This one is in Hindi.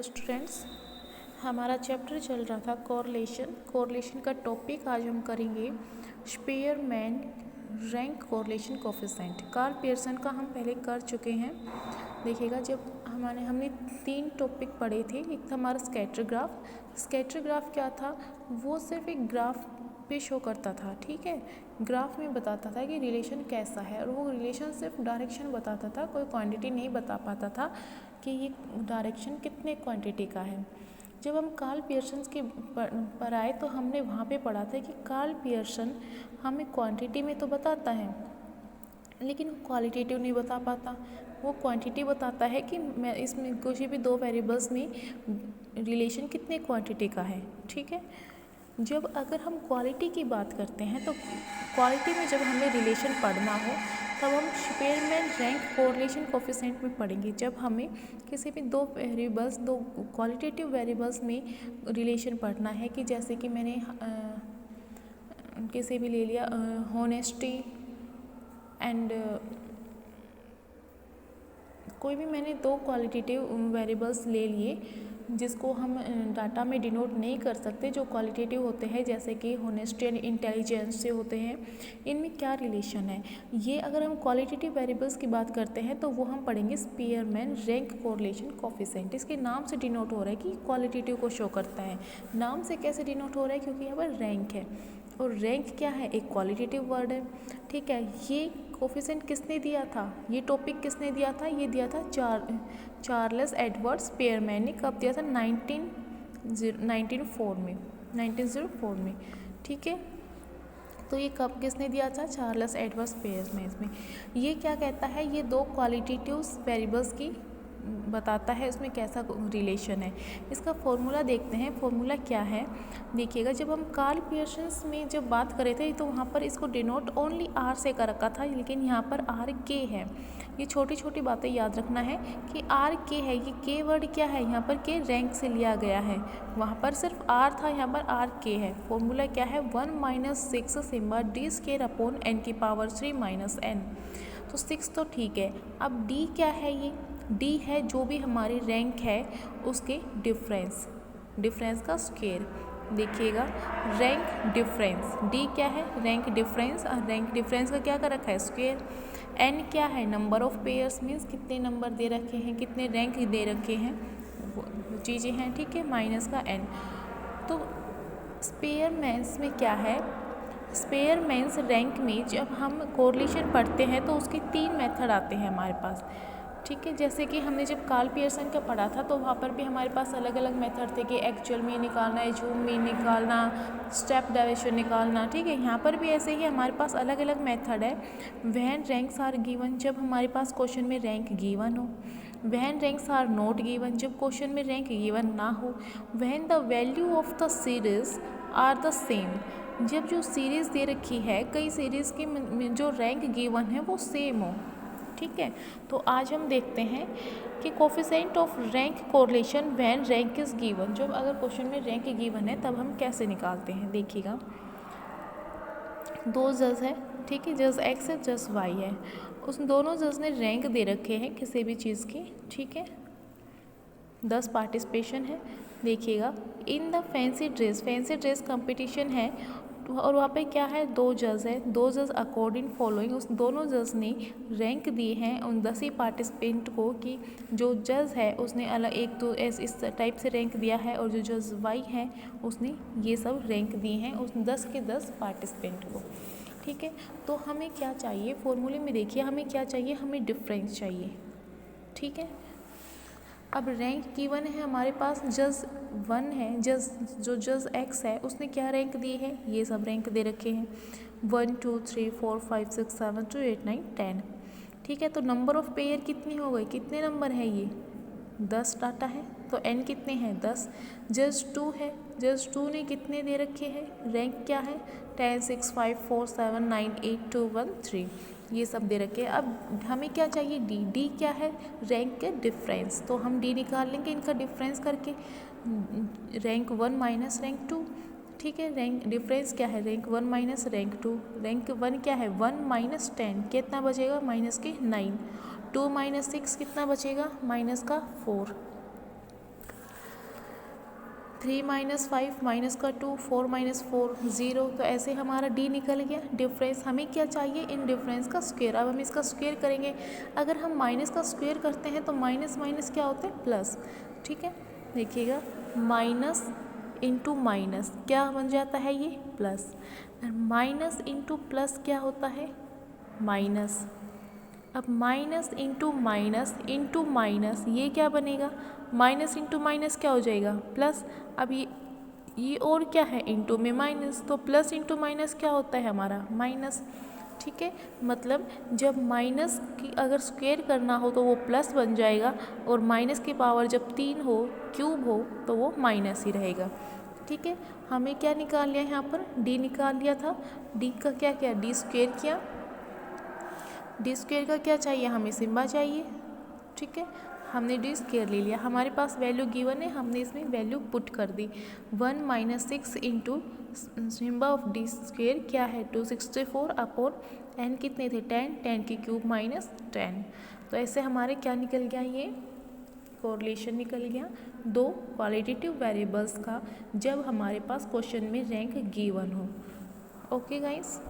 स्टूडेंट्स, हमारा चैप्टर चल रहा था कोरिलेशन का टॉपिक आज हम करेंगे Spearman rank correlation coefficient. Karl Pearson का हम पहले कर चुके हैं। देखिएगा, जब हमने 3 टॉपिक पढ़े थे। एक था हमारा स्कैटर ग्राफ क्या था, वो सिर्फ एक ग्राफ पे शो करता था। ठीक है, ग्राफ में बताता था कि रिलेशन कैसा है, और वो रिलेशन सिर्फ डायरेक्शन बताता था, कोई क्वांटिटी नहीं बता पाता था कि ये डायरेक्शन कितने क्वांटिटी का है। जब हम कार्ल पियर्सन के पर आए तो हमने वहाँ पे पढ़ा था कि कार्ल पियर्सन हमें क्वांटिटी में तो बताता है, लेकिन क्वालिटेटिव नहीं बता पाता। वो क्वांटिटी बताता है कि मैं इसमें किसी भी 2 वेरिएबल्स में रिलेशन कितने क्वांटिटी का है। ठीक है, जब अगर हम क्वालिटी की बात करते हैं तो क्वालिटी में जब हमें रिलेशन पढ़ना हो तब हम स्पीयरमैन रैंक कोरिलेशन कोफिशिएंट में पढ़ेंगे। जब हमें किसी भी 2 क्वालिटेटिव वेरिएबल्स में रिलेशन पढ़ना है, कि जैसे कि मैंने किसी भी ले लिया होनेस्टी एंड कोई भी मैंने 2 क्वालिटेटिव वेरिएबल्स ले लिए जिसको हम डाटा में डिनोट नहीं कर सकते, जो क्वालिटेटिव होते हैं जैसे कि होनेस्टी एंड इंटेलिजेंस से होते हैं। इनमें क्या रिलेशन है, ये अगर हम क्वालिटेटिव वेरिएबल्स की बात करते हैं तो वो हम पढ़ेंगे स्पीयरमैन रैंक कोरिलेशन कोफिशिएंट। इसके नाम से डिनोट हो रहा है कि क्वालिटेटिव को शो करता है। नाम से कैसे डिनोट हो रहा है, क्योंकि यहाँ पर रैंक है, और रैंक क्या है, एक क्वालिटेटिव वर्ड है। ठीक है, ये कोफिशिएंट किसने दिया था, ये टॉपिक किसने दिया था, ये दिया था चार्ल्स एडवर्ड स्पीयरमैन ने। कब दिया था, 1904 में। ठीक है, तो ये कब किसने दिया था, चार्ल्स एडवर्ड स्पीयरमैन में। ये क्या कहता है, ये 2 क्वालिटेटिव वेरिएबल्स की बताता है, उसमें कैसा रिलेशन है। इसका फॉर्मूला देखते हैं, फॉर्मूला क्या है। देखिएगा, जब हम कार्ल पियर्सन में जब बात करे थे तो वहाँ पर इसको डिनोट ओनली आर से कर रखा था, लेकिन यहाँ पर आर के है। ये छोटी छोटी बातें याद रखना है कि आर के है। ये के वर्ड क्या है, यहाँ पर के रैंक से लिया गया है, वहाँ पर सिर्फ आर था, यहाँ पर आर के है। फॉर्मूला क्या है, 1 - 6 सिम्बा डी स्केयर अपॉन n की पावर 3 - n। तो 6 तो ठीक है। अब डी क्या है, ये डी है जो भी हमारी रैंक है उसके डिफरेंस का स्क्वायर। देखिएगा, रैंक डिफरेंस, डी क्या है, रैंक डिफरेंस, और रैंक डिफरेंस का क्या कर रखा है, स्क्वायर। एन क्या है, नंबर ऑफ पेयर्स, मीन्स कितने नंबर दे रखे हैं, कितने रैंक दे रखे हैं, वो चीज़ें हैं। ठीक है, माइनस का एन। तो स्पीयरमैन्स में क्या है, स्पीयरमैन्स रैंक में जब हम कोरिलेशन पढ़ते हैं तो उसके 3 मेथड आते हैं हमारे पास। ठीक है, जैसे कि हमने जब कार्ल पियर्सन का पढ़ा था तो वहाँ पर भी हमारे पास अलग अलग मेथड थे कि एक्चुअल में निकालना है, जूम में निकालना, स्टेप डेविएशन निकालना। ठीक है, यहाँ पर भी ऐसे ही हमारे पास अलग अलग मेथड है। व्हेन रैंक्स आर गिवन, जब हमारे पास क्वेश्चन में रैंक गिवन हो। When ranks are not given, जब क्वेश्चन में रैंक गिवन ना हो। When the value of the series are the same, जब जो सीरीज़ दे रखी है, कई सीरीज़ की जो रैंक गिवन है वो सेम हो। ठीक है, तो आज हम देखते हैं कि coefficient of rank correlation when rank is given. जब अगर क्वेश्चन में रैंक गिवन है तब हम कैसे निकालते हैं। देखिएगा, 2 जज है। ठीक है, जज एक्स है, जज वाई है। उस दोनों जज ने रैंक दे रखे हैं किसी भी चीज़ की। ठीक है, 10 पार्टिसिपेशन है। देखिएगा, in the fancy dress competition है, और वहाँ पे क्या है, 2 जज है। 2 जज अकॉर्डिंग फॉलोइंग, उस दोनों जज ने रैंक दिए हैं उन 10 ही पार्टिसिपेंट को, कि जो जज है उसने अलग एक तो इस टाइप से रैंक दिया है, और जो जज वाई है उसने ये सब रैंक दिए हैं उस 10 के 10 पार्टिसिपेंट को। ठीक है, तो हमें क्या चाहिए, फॉर्मूले में देखिए हमें क्या चाहिए, हमें डिफरेंस चाहिए। ठीक है, अब रैंक गिवन है हमारे पास, जज 1 है, जज एक्स है उसने क्या रैंक दी है, ये सब रैंक दे रखे हैं 1 2 3 4 5 6 7 2 8 9 10। ठीक है, तो नंबर ऑफ पेयर कितनी हो गई, कितने नंबर है, ये 10 डाटा है, तो n कितने हैं, 10। जज 2 है, जज 2 ने कितने दे रखे हैं, रैंक क्या है, 10 6 5 4 7 9 8 2 1 3, ये सब दे रखे हैं। अब हमें क्या चाहिए, डी क्या है, रैंक के डिफरेंस, तो हम डी निकाल लेंगे इनका डिफरेंस करके, रैंक 1 माइनस रैंक 2। ठीक है, रैंक डिफरेंस क्या है, रैंक 1 माइनस रैंक 2। रैंक 1 क्या है, 1 माइनस 10, कितना बचेगा, माइनस के 9। 2 माइनस 6 कितना बचेगा, माइनस का 4। 3 माइनस 5 माइनस का 2, 4 माइनस 4 0। तो ऐसे हमारा डी निकल गया डिफरेंस। हमें क्या चाहिए, इन डिफरेंस का स्क्वायर। अब हम इसका स्क्वायर करेंगे। अगर हम माइनस का स्क्वायर करते हैं तो माइनस माइनस क्या होता है, प्लस। ठीक है, देखिएगा माइनस इंटू माइनस क्या बन जाता है, ये प्लस। माइनस इंटू प्लस क्या होता है, माइनस। अब माइनस इंटू माइनस ये क्या बनेगा, माइनस इंटू माइनस क्या हो जाएगा, प्लस। अब ये और क्या है, इंटू में माइनस, तो प्लस इंटू माइनस क्या होता है हमारा, माइनस। ठीक है, मतलब जब माइनस की अगर स्क्वायर करना हो तो वो प्लस बन जाएगा, और माइनस की पावर जब 3 हो, क्यूब हो, तो वो माइनस ही रहेगा। ठीक है, हमें क्या निकाल लिया यहाँ पर, डी निकाल लिया था। डी का क्या किया, डी स्क्वायर किया। डी स्क्वायर का क्या चाहिए, हमें सिम्बा चाहिए। ठीक है, हमने डी स्क्वायर ले लिया, हमारे पास वैल्यू गिवन है, हमने इसमें वैल्यू पुट कर दी। 1 माइनस 6 इंटू सिम्बा ऑफ डी स्क्वायर क्या है, 264 अपॉन एन कितने थे, 10, 10 की क्यूब माइनस 10। तो ऐसे हमारे क्या निकल गया, ये कोरिलेशन निकल गया दो क्वालिटेटिव वेरिएबल्स का, जब हमारे पास क्वेश्चन में रैंक गिवन हो। Okay guys.